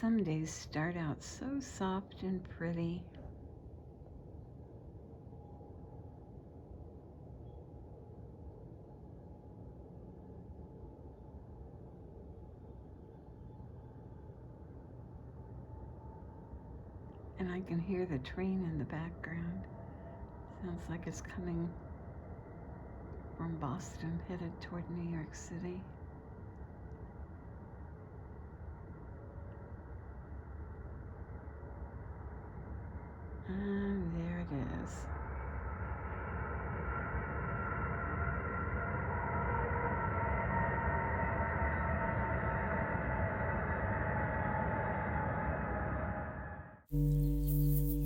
Some days start out so soft and pretty. And I can hear the train in the background. Sounds like it's coming from Boston, headed toward New York City. And there it is.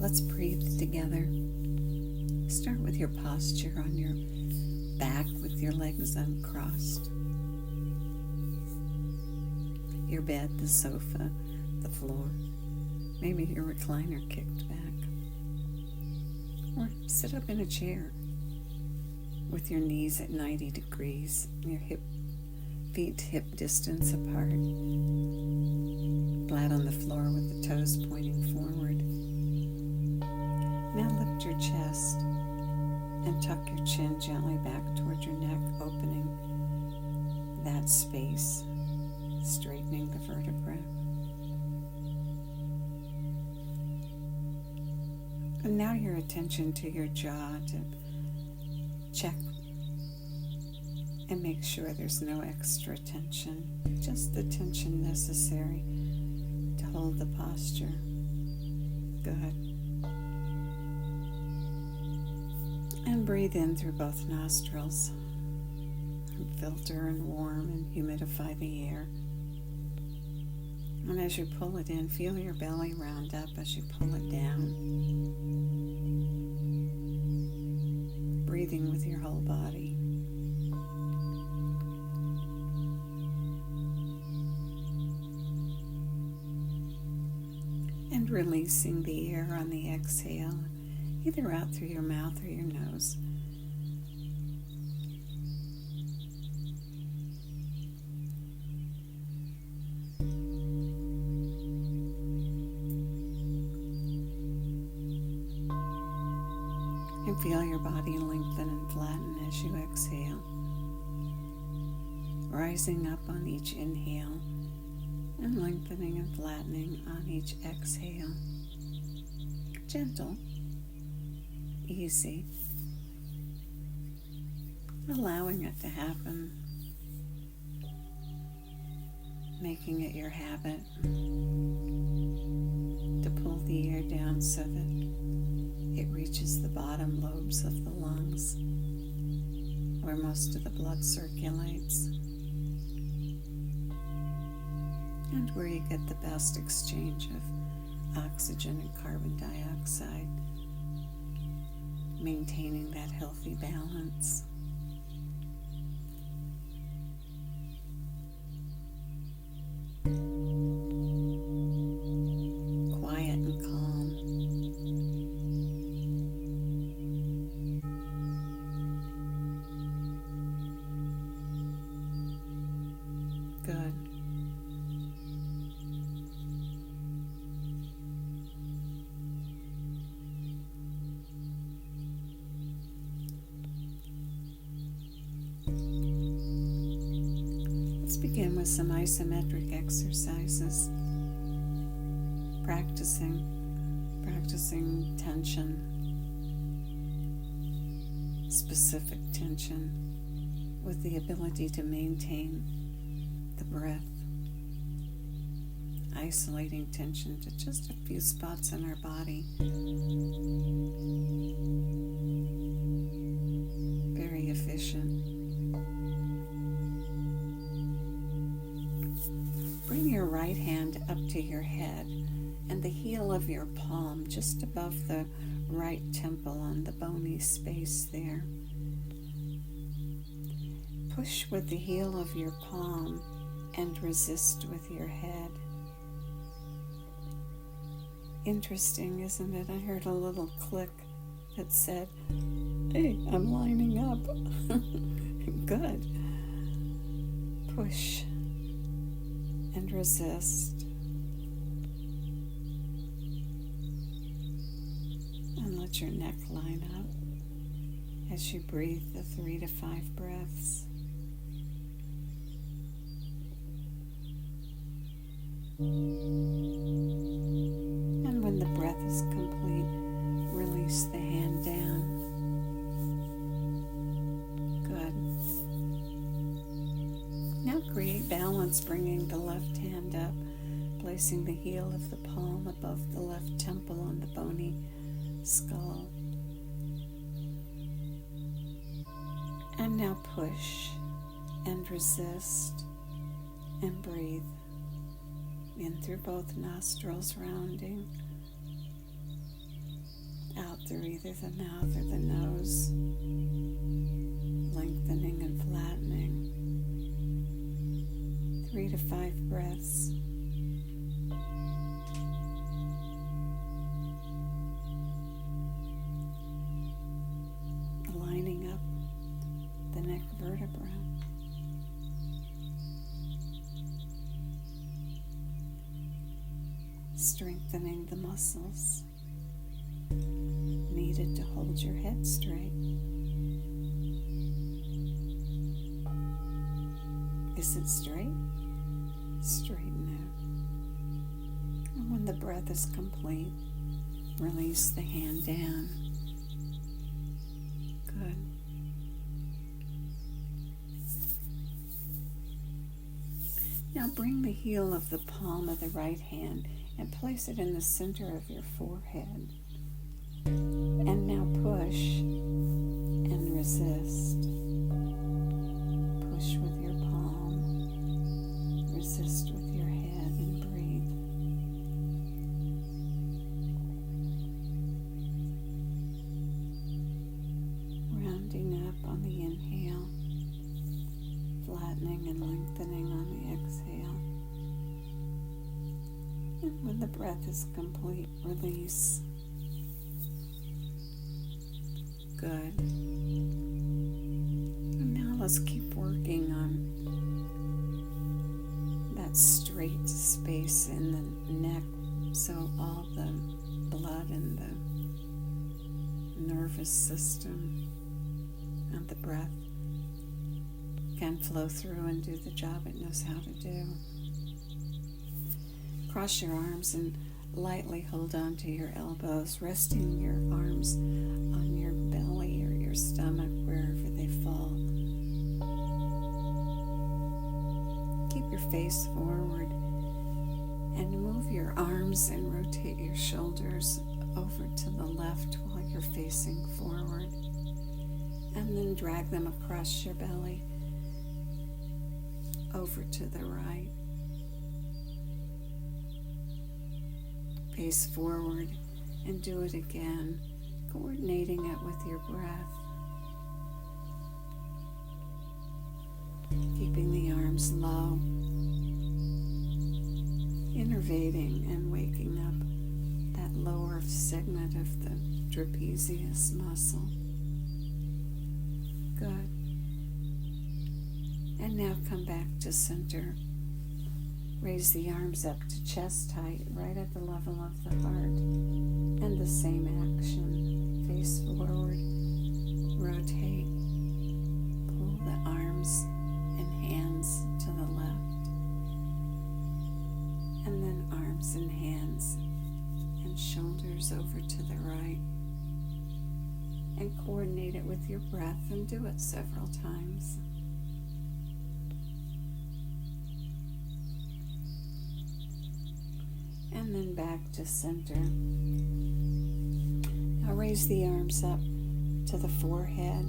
Let's breathe together. Start with your posture on your back with your legs uncrossed. Your bed, the sofa, the floor, maybe your recliner kicked back. Or sit up in a chair with your knees at 90 degrees, your feet hip distance apart, flat on the floor with the toes pointing forward. Now lift your chest and tuck your chin gently back toward your neck, opening that space, straightening the vertebrae. And now your attention to your jaw to check and make sure there's no extra tension, just the tension necessary to hold the posture. Good. And breathe in through both nostrils. Filter and warm and humidify the air. And as you pull it in, feel your belly round up as you pull it down. Breathing with your whole body. And releasing the air on the exhale, either out through your mouth or your nose. And feel your body lengthen and flatten as you exhale, rising up on each inhale and lengthening and flattening on each exhale. Gentle, easy, allowing it to happen, making it your habit to pull the air down so that it reaches the bottom lobes of the lungs, where most of the blood circulates, and where you get the best exchange of oxygen and carbon dioxide, maintaining that healthy balance. Quiet and calm. Good. Let's begin with some isometric exercises. Practicing tension, specific tension, with the ability to maintain the breath, isolating tension to just a few spots in our body. Very efficient. Bring your right hand up to your head and the heel of your palm just above the right temple on the bony space there. Push with the heel of your palm and resist with your head. Interesting, isn't it? I heard a little click that said, "Hey, I'm lining up." Good. Push and resist. let your neck line up as you breathe the 3 to 5 breaths. And when the breath is complete, release the hand down. Good. Now create balance, bringing the left hand up, placing the heel of the palm above the left temple on the bony skull. And now push and resist and breathe in through both nostrils, rounding out through either the mouth or the nose, lengthening and flattening. 3 to 5 breaths. Lining up the neck vertebra. Strengthening the muscles needed to hold your head straight. Is it straight? Straighten it. And when the breath is complete, release the hand down. Good. Now bring the heel of the palm of the right hand and place it in the center of your forehead. And now push and resist. Push with your palm, resist with your head, and breathe. Rounding up on the inhale, flattening and lengthening on the exhale. And when the breath is complete, release. Good. And now let's keep working on that straight space in the neck, so all the blood and the nervous system and the breath can flow through and do the job it knows how to do. Cross your arms and lightly hold on to your elbows, resting your arms on your belly or your stomach, wherever they fall. Keep your face forward and move your arms and rotate your shoulders over to the left while you're facing forward. And then drag them across your belly over to the right. Face forward and do it again, coordinating it with your breath. Keeping the arms low, innervating and waking up that lower segment of the trapezius muscle. Good. And now come back to center. Raise the arms up to chest height, right at the level of the heart. And the same action. Face forward, rotate, pull the arms and hands to the left. And then arms and hands and shoulders over to the right. And coordinate it with your breath and do it several times. And then back to center. Now raise the arms up to the forehead,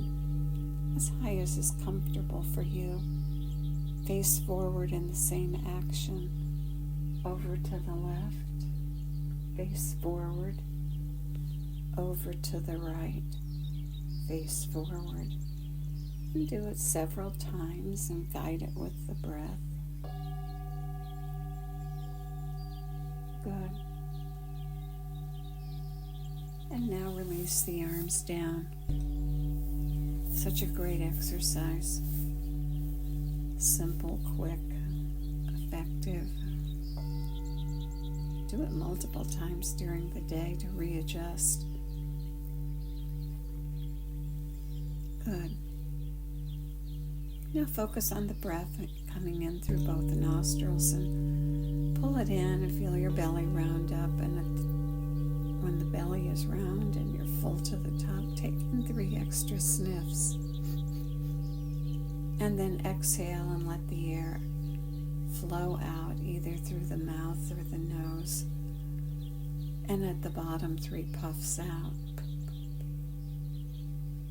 as high as is comfortable for you. Face forward in the same action. Over to the left. Face forward. Over to the right. Face forward. And do it several times and guide it with the breath. Good. And now release the arms down. Such a great exercise. Simple, quick, effective. Do it multiple times during the day to readjust Good. Now focus on the breath coming in through both the nostrils and pull it in and feel your belly round up. And when the belly is round and you're full to the top, take in 3 extra sniffs. And then exhale and let the air flow out either through the mouth or the nose. And at the bottom, 3 puffs out.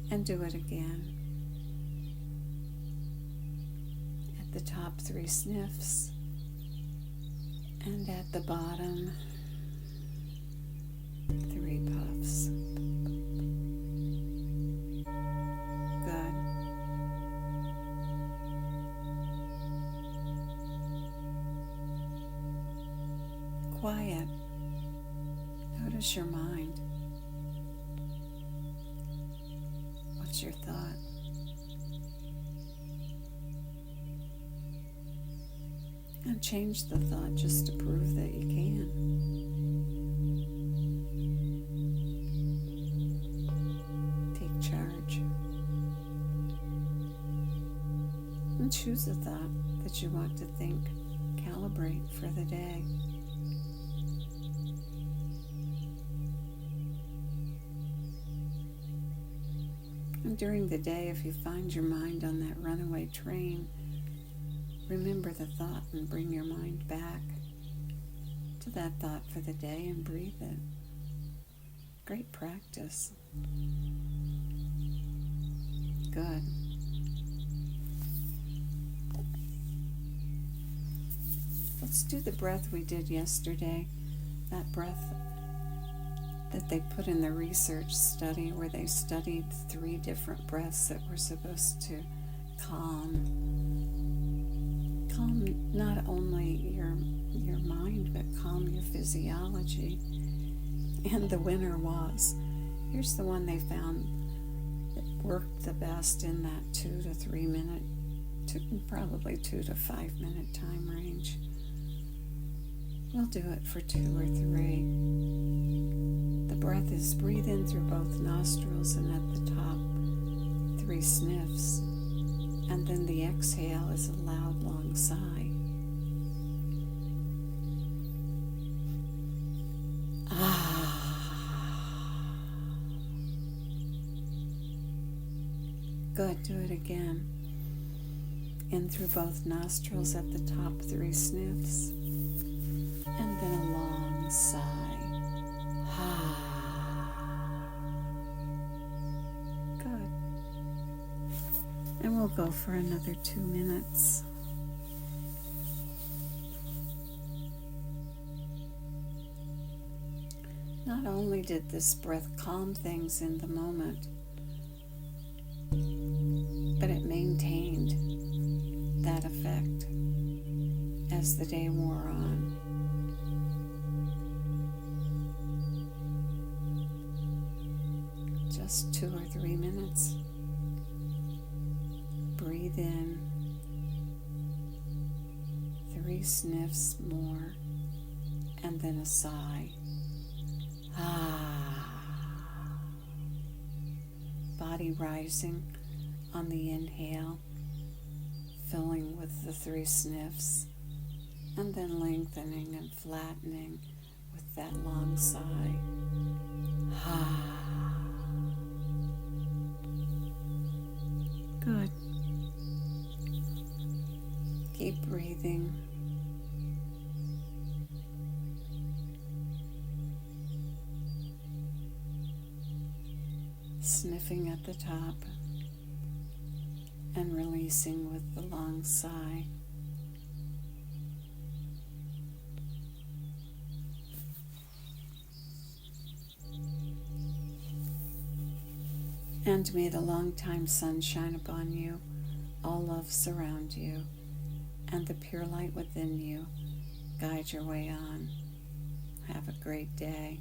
And do it again. At the top, 3 sniffs. And at the bottom, 3 puffs. Good. Quiet. Notice your mind. What's your thought? And change the thought just to prove that you can. Take charge. And choose a thought that you want to think. Calibrate for the day. And during the day, if you find your mind on that runaway train, remember the thought and bring your mind back to that thought for the day and breathe it. Great practice. Good. Let's do the breath we did yesterday. That breath that they put in the research study where they studied 3 different breaths that were supposed to calm not only your mind, but calm your physiology. And the winner was, here's the one they found that worked the best in that 2 to 3 minute, probably 2 to 5 minute time range. We'll do it for 2 or 3. The breath is breathe in through both nostrils and at the top, 3 sniffs. And then the exhale is a loud, long sigh. Good, do it again. In through both nostrils at the top, 3 sniffs. And then a long sigh. Good. And we'll go for another 2 minutes. Not only did this breath calm things in the moment, but it maintained that effect as the day wore on. Just 2 or 3 minutes. Breathe in. 3 sniffs more, and then a sigh. Body rising on the inhale, filling with the 3 sniffs, and then lengthening and flattening with that long sigh. Good. Keep breathing. Sniffing at the top and releasing with the long sigh. And may the long-time sun shine upon you, all love surround you, and the pure light within you guide your way on. Have a great day.